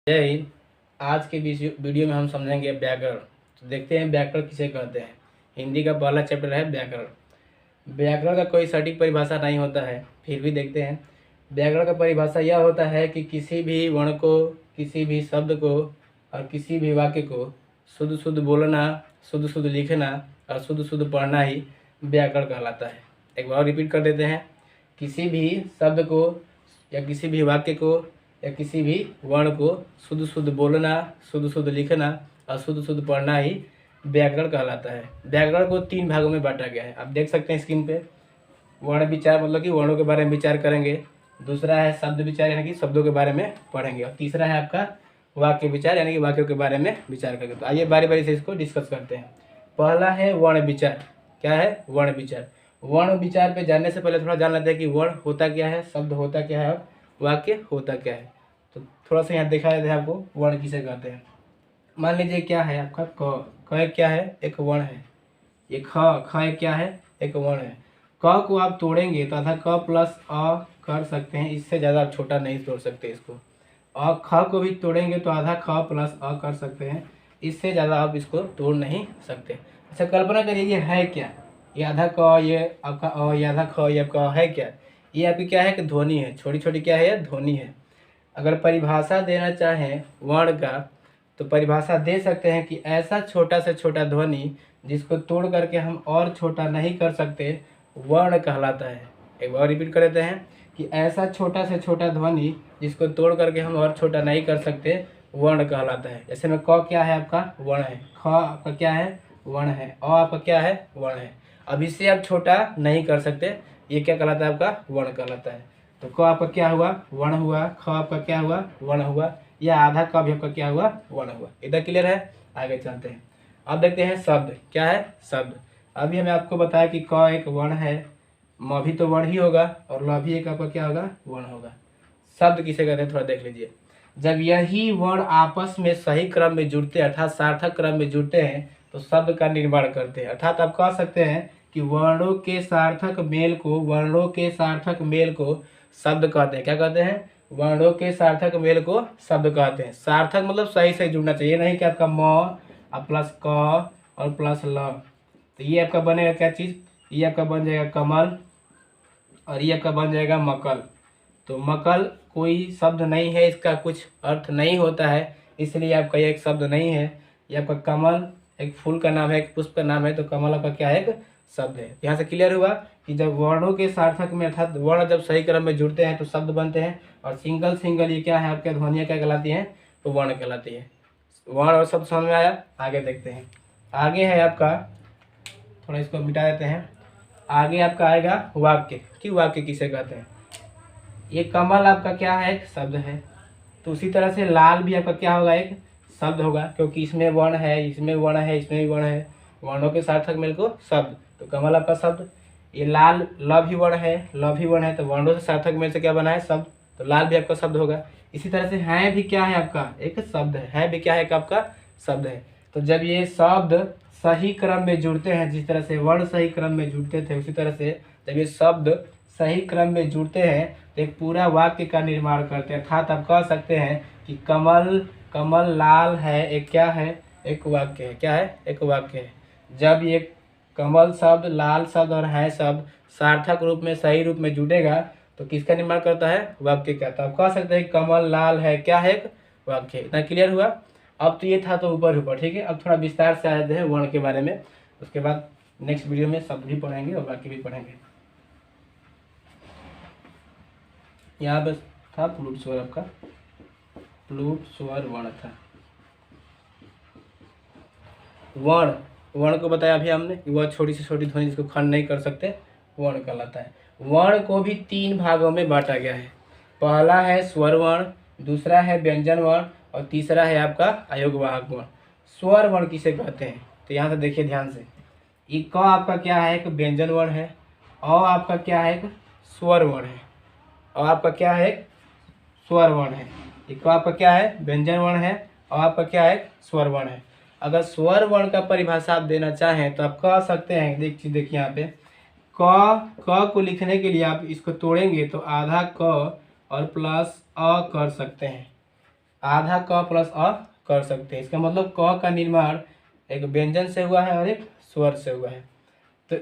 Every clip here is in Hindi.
जय हिंद। आज के वीडियो में हम समझेंगे व्याकरण। तो देखते हैं व्याकरण किसे कहते हैं। हिंदी का पहला चैप्टर है व्याकरण। व्याकरण का कोई सटीक परिभाषा नहीं होता है, फिर भी देखते हैं। व्याकरण का परिभाषा यह होता है कि किसी भी वर्ण को, किसी भी शब्द को और किसी भी वाक्य को शुद्ध शुद्ध बोलना, शुद्ध शुद्ध लिखना और शुद्ध शुद्ध पढ़ना ही व्याकरण कहलाता है। एक बार रिपीट कर देते हैं। किसी भी शब्द को या किसी भी वाक्य को या किसी भी वर्ण को शुद्ध शुद्ध बोलना, शुद्ध शुद्ध लिखना और शुद्ध शुद्ध पढ़ना ही व्याकरण कहलाता है। व्याकरण को 3 भागों में बांटा गया है। आप देख सकते हैं स्क्रीन पे। वर्ण विचार मतलब कि वर्णों के बारे में विचार करेंगे। दूसरा है शब्द विचार यानी कि शब्दों के बारे में पढ़ेंगे। और तीसरा है आपका वाक्य विचार यानी कि वाक्यों के बारे में विचार करेंगे। तो आइए बारी बारी से इसको डिस्कस करते हैं। पहला है वर्ण विचार। क्या है? वर्ण विचार। वर्ण विचार पे जानने से पहले थोड़ा जान लेते हैं कि वर्ण होता क्या है, शब्द होता क्या है और वाक्य होता क्या है। तो थोड़ा सा यहाँ दिखा देते हैं आपको वर्ण किसे कहते हैं। मान लीजिए क्या है आपका क क्या है? एक वर्ण है। ये ख एक क्या है? एक वर्ण है। क को आप तोड़ेंगे तो आधा क प्लस अ कर सकते हैं, इससे ज़्यादा आप छोटा नहीं तोड़ सकते इसको। और ख को भी तोड़ेंगे तो आधा ख प्लस अ कर सकते हैं, इससे ज़्यादा आप इसको तोड़ नहीं सकते। अच्छा, कल्पना करिए ये है क्या? ये आधा क, ये आपका अ, ये आधा ख, ये आपका है क्या? ये आपकी क्या है कि ध्वनि है। छोटी छोटी क्या है? ये ध्वनि है। अगर परिभाषा देना चाहें वर्ण का तो परिभाषा दे सकते हैं कि ऐसा छोटा से छोटा ध्वनि जिसको तोड़ करके हम और छोटा नहीं कर सकते वर्ण कहलाता है। एक बार रिपीट कर देते हैं कि ऐसा छोटा से छोटा ध्वनि जिसको तोड़ करके हम और छोटा नहीं कर सकते वर्ण कहलाता है। जैसे में क क्या है? आपका वर्ण है। ख आपका क्या है? वर्ण है। अ आपका क्या है? वर्ण है। अब इससे आप छोटा नहीं कर सकते, ये क्या कहलाता है? आपका वर्ण कहलाता है। तो क आपका क्या हुआ? वर्ण हुआ। ख आपका क्या हुआ? वर्ण हुआ। या आधा क भी आपका क्या हुआ? वर्ण हुआ। इधर क्लियर है? आगे चलते हैं। अब देखते हैं शब्द। क्या है? शब्द। अभी हमें आपको बताया कि क एक वर्ण है, म भी तो वर्ण ही होगा और ल भी एक आपका क्या होगा? वर्ण होगा। शब्द किसे कहते हैं? थोड़ा देख लीजिए। जब यही वर्ण आपस में सही क्रम में जुड़ते हैं अर्थात सार्थक क्रम में जुड़ते हैं तो शब्द का निर्माण करते हैं। अर्थात आप कह सकते हैं कि वर्णों के सार्थक मेल को शब्द कहते हैं। क्या कहते हैं? वर्णों के सार्थक मेल को शब्द कहते हैं। सार्थक मतलब सही सही जुड़ना चाहिए, नहीं कि आपका म और प्लस क और प्लस ल। तो ये आपका बनेगा क्या चीज़? ये आपका बन जाएगा कमल और ये आपका बन जाएगा मकल। तो मकल कोई शब्द नहीं है, इसका कुछ अर्थ नहीं होता है, इसलिए आपका ये एक शब्द नहीं है। ये आपका कमल एक फूल का नाम है, एक पुष्प का नाम है, तो कमल आपका क्या है? एक शब्द है। यहाँ से क्लियर हुआ कि जब वर्णों के सार्थक में अर्थात वर्ण जब सही क्रम में जुड़ते हैं तो शब्द बनते हैं। और सिंगल सिंगल ये क्या है? आपके ध्वनियाँ क्या कहलाती हैं? तो वर्ण कहलाती है। वर्ण और शब्द समझ में आया? आगे देखते हैं। आगे है आपका, थोड़ा इसको मिटा देते हैं। आगे आपका आएगा वाक्य। कि वाक्य किसे कहते हैं? ये कमल आपका क्या है? एक शब्द है। तो उसी तरह से लाल भी आपका क्या होगा? एक शब्द होगा, क्योंकि इसमें वर्ण है, इसमें वर्ण है, इसमें भी वर्ण है। वर्णों के सार्थक मेल को शब्द, तो कमल आपका शब्द। ये लाल ल भी वर्ण है, ल भी वर्ण है, तो वर्णों से सार्थक मेल से क्या बना है? शब्द। तो लाल भी आपका शब्द होगा। इसी तरह से है भी क्या है? आपका एक शब्द है भी क्या है? एक आपका शब्द है। तो जब ये शब्द सही क्रम में जुड़ते हैं, जिस तरह से वर्ण सही क्रम में जुड़ते थे उसी तरह से जब ये शब्द सही क्रम में जुड़ते हैं तो एक पूरा वाक्य का निर्माण करते हैं। अर्थात आप कह सकते हैं कि कमल लाल है, एक क्या है? एक वाक्य है। क्या है? एक वाक्य है। जब ये कमल शब्द, लाल शब्द और है शब्द सार्थक रूप में सही रूप में जुड़ेगा तो किसका निर्माण करता है? वाक्य का। तो आप कह सकते हैं कमल लाल है, क्या है? एक वाक्य। इतना क्लियर हुआ? अब तो ये था तो ऊपर, ठीक है। अब थोड़ा विस्तार से आते हैं वर्ण के बारे में, उसके बाद नेक्स्ट वीडियो में शब्द भी पढ़ेंगे और वाक्य भी पढ़ेंगे। यहाँ पर था प्लूट स्वर, आपका प्लूट स्वर वर्ण था। वर्ण को बताया अभी हमने कि वह छोटी से छोटी ध्वनि जिसको खंड नहीं कर सकते वर्ण कहलाता है। वर्ण को भी 3 भागों में बांटा गया है। पहला है स्वर वर्ण, दूसरा है व्यंजन वर्ण और तीसरा है आपका अयोगवाहक वर्ण। स्वर वर्ण किसे कहते हैं? तो यहाँ से देखिए ध्यान से। ये क आपका क्या है? एक व्यंजन वर्ण है। अ आपका क्या है? एक स्वर वर्ण है। और आपका क्या है? स्वर वर्ण है। एक आपका क्या है? व्यंजन वर्ण है और आपका क्या है? स्वर वर्ण है। अगर स्वर वर्ण का परिभाषा आप देना चाहें तो आप कह सकते हैं, देखिए यहाँ पे क को लिखने के लिए आप इसको तोड़ेंगे तो आधा क और प्लस अ कर सकते हैं। आधा क प्लस अ कर सकते हैं। इसका मतलब क का निर्माण एक व्यंजन से हुआ है और एक स्वर से हुआ है। तो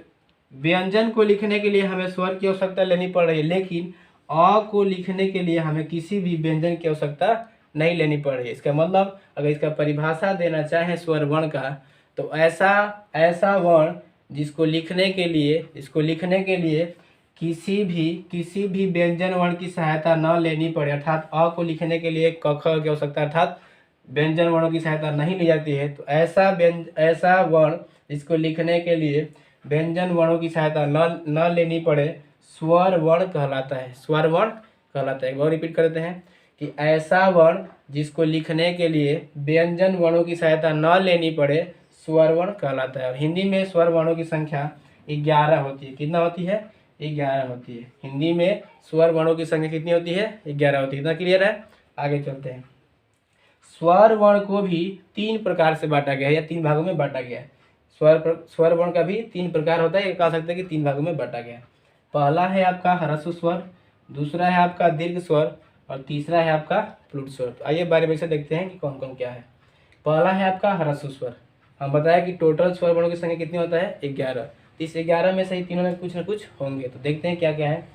व्यंजन को लिखने के लिए हमें स्वर की आवश्यकता लेनी पड़ रही है, लेकिन अ को लिखने के लिए हमें किसी भी व्यंजन की आवश्यकता नहीं लेनी पड़ रही है। इसका मतलब अगर इसका परिभाषा देना चाहें स्वर वर्ण का, तो ऐसा वर्ण जिसको लिखने के लिए किसी भी व्यंजन वर्ण की सहायता न लेनी पड़े, अर्थात अ को लिखने के लिए क ख की आवश्यकता अर्थात व्यंजन वर्णों की सहायता नहीं ली जाती है, तो ऐसा वर्ण जिसको लिखने के लिए व्यंजन वर्णों की सहायता न लेनी पड़े स्वर वर्ण कहलाता है। स्वर वर्ण कहलाता है। एक बार रिपीट करते हैं कि ऐसा वर्ण जिसको लिखने के लिए व्यंजन वर्णों की सहायता न लेनी पड़े स्वर वर्ण कहलाता है। और हिंदी में स्वर वर्णों की संख्या 11 होती है। कितना होती है? 11 होती है। हिंदी में स्वर वर्णों की संख्या कितनी होती है? 11 होती है। कितना क्लियर है? आगे चलते हैं। स्वर वर्ण को भी 3 प्रकार से बांटा गया है या 3 भागों में बांटा गया है। स्वर वर्ण का भी 3 प्रकार होता है, ये कह सकते हैं कि 3 भागों में बांटा गया है। पहला है आपका ह्रस्व स्वर, दूसरा है आपका दीर्घ स्वर और तीसरा है आपका प्लुत स्वर। तो आइए बारी बारी से देखते हैं कि कौन कौन क्या है। पहला है आपका ह्रस्व स्वर। हम बताया कि टोटल स्वर वर्णों की संख्या कितनी होता है? 11। इस 11 में से ही तीनों में कुछ न कुछ होंगे। तो देखते हैं क्या क्या है।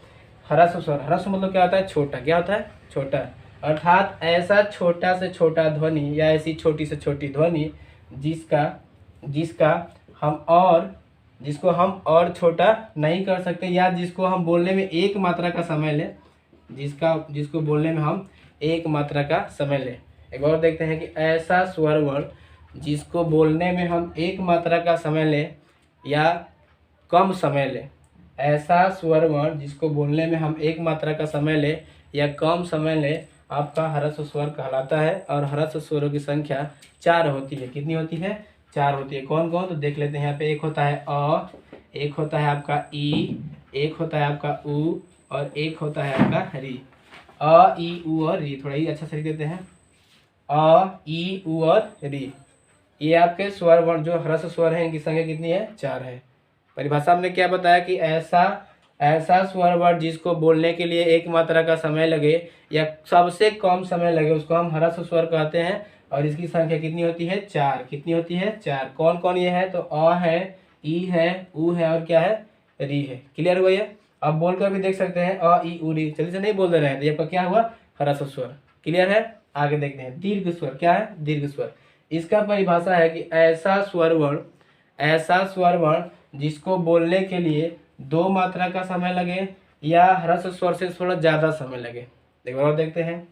ह्रस्व स्वर, ह्रस्व मतलब क्या होता है? छोटा। क्या होता है? छोटा। अर्थात ऐसा छोटा से छोटा ध्वनि या ऐसी छोटी से छोटी ध्वनि जिसको हम और छोटा नहीं कर सकते, या जिसको हम बोलने में एक मात्रा का समय ले, जिसको बोलने में हम एक मात्रा का समय ले। एक और देखते हैं कि ऐसा स्वर वर्ण जिसको बोलने में हम एक मात्रा का समय ले या कम समय ले। ऐसा स्वर वर्ण जिसको बोलने में हम एक मात्रा का समय ले या कम समय ले आपका ह्रस्व स्वर कहलाता है। और ह्रस्व स्वरों की संख्या 4 होती है। कितनी होती है? 4 होती है। कौन कौन? तो देख लेते हैं। यहाँ पे एक होता है अ, एक होता है आपका ई, एक होता है आपका उ और एक होता है आपका री। अ, ई, उ और री। थोड़ा ही अच्छा से लिख देते हैं। अ, ई, उ और री, ये आपके स्वर वर्ण जो ह्रस्व स्वर है, इनकी संख्या कितनी है? 4 है। परिभाषा हमने क्या बताया कि ऐसा स्वर वर्ण जिसको बोलने के लिए एक मात्रा का समय लगे या सबसे कम समय लगे उसको हम ह्रस्व स्वर कहते हैं। और इसकी संख्या कितनी होती है? 4। कितनी होती है? 4। कौन कौन ये है? तो अ है, ई है, उ है और क्या है? री है। क्लियर हुआ ये? अब बोलकर भी देख सकते हैं अ, ई, उ, री। जल्दी से नहीं बोल दे रहे हैं तो ये आपका क्या हुआ? ह्रस्व स्वर। क्लियर है? आगे देखते हैं दीर्घ स्वर। क्या है? दीर्घ स्वर। इसका परिभाषा है कि ऐसा स्वर वर्ण जिसको बोलने के लिए 2 मात्रा का समय लगे या ह्रस्व स्वर से थोड़ा ज़्यादा समय लगे। एक बार और देखते हैं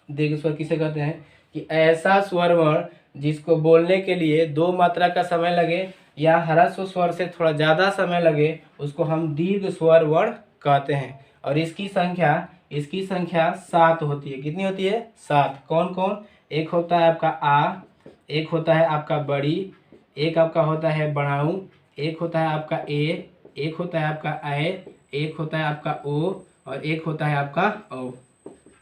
दीर्घ स्वर किसे कहते हैं कि ऐसा स्वर वर्ण जिसको बोलने के लिए 2 मात्रा का समय लगे या ह्रस्व स्वर से थोड़ा ज़्यादा समय लगे उसको हम दीर्घ स्वर वर्ण कहते हैं। और इसकी संख्या 7 होती है। कितनी होती है? 7। कौन कौन? एक होता है आपका आ, एक होता है आपका बड़ी, एक आपका होता है बढ़ाऊं, एक होता है आपका ए, एक होता है आपका ऐ, एक होता है आपका ओ और एक होता है आपका औ।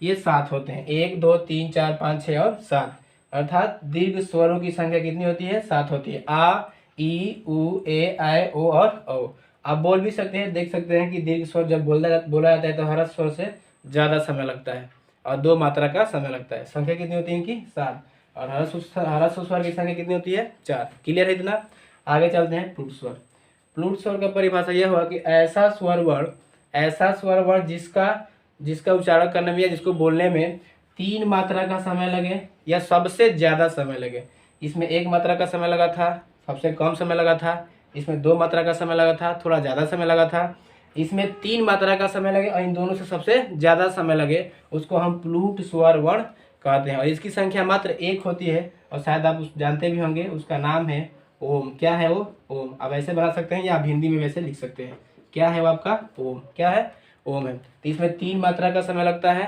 ये 7 होते हैं। 1, 2, 3, 4, 5, 6 और 7। अर्थात दीर्घ स्वरों की संख्या कितनी होती है? 7 होती है। आ, ई, उ, ए, ऐ, ओ और औ। आप बोल भी सकते हैं, देख सकते हैं कि दीर्घ स्वर जब बोला जाता है तो ह्रस्व स्वर से ज़्यादा समय लगता है और 2 मात्रा का समय लगता है। संख्या कितनी होती है इनकी? 7। और ह्रस्व स्वर की संख्या कितनी होती है? 4। क्लियर है इतना? आगे चलते हैं प्लुत स्वर। प्लुत स्वर का परिभाषा यह हुआ कि ऐसा स्वर वर्ण जिसका उच्चारण करने में या जिसको बोलने में 3 मात्रा का समय लगे या सबसे ज़्यादा समय लगे। इसमें 1 मात्रा का समय लगा था, सबसे कम समय लगा था। इसमें 2 मात्रा का समय लगा था, थोड़ा ज़्यादा समय लगा था। इसमें 3 मात्रा का समय लगे और इन दोनों से सबसे ज़्यादा समय लगे उसको हम प्लुत स्वर वर्ण कहते हैं। और इसकी संख्या मात्र 1 होती है और शायद आप जानते भी होंगे, उसका नाम है ओम। क्या है वो? ओम। आप ऐसे बना सकते हैं या आप हिंदी में वैसे लिख सकते हैं। क्या है वो आपका? ओम। क्या है? ओम है। तो इसमें 3 मात्रा का समय लगता है।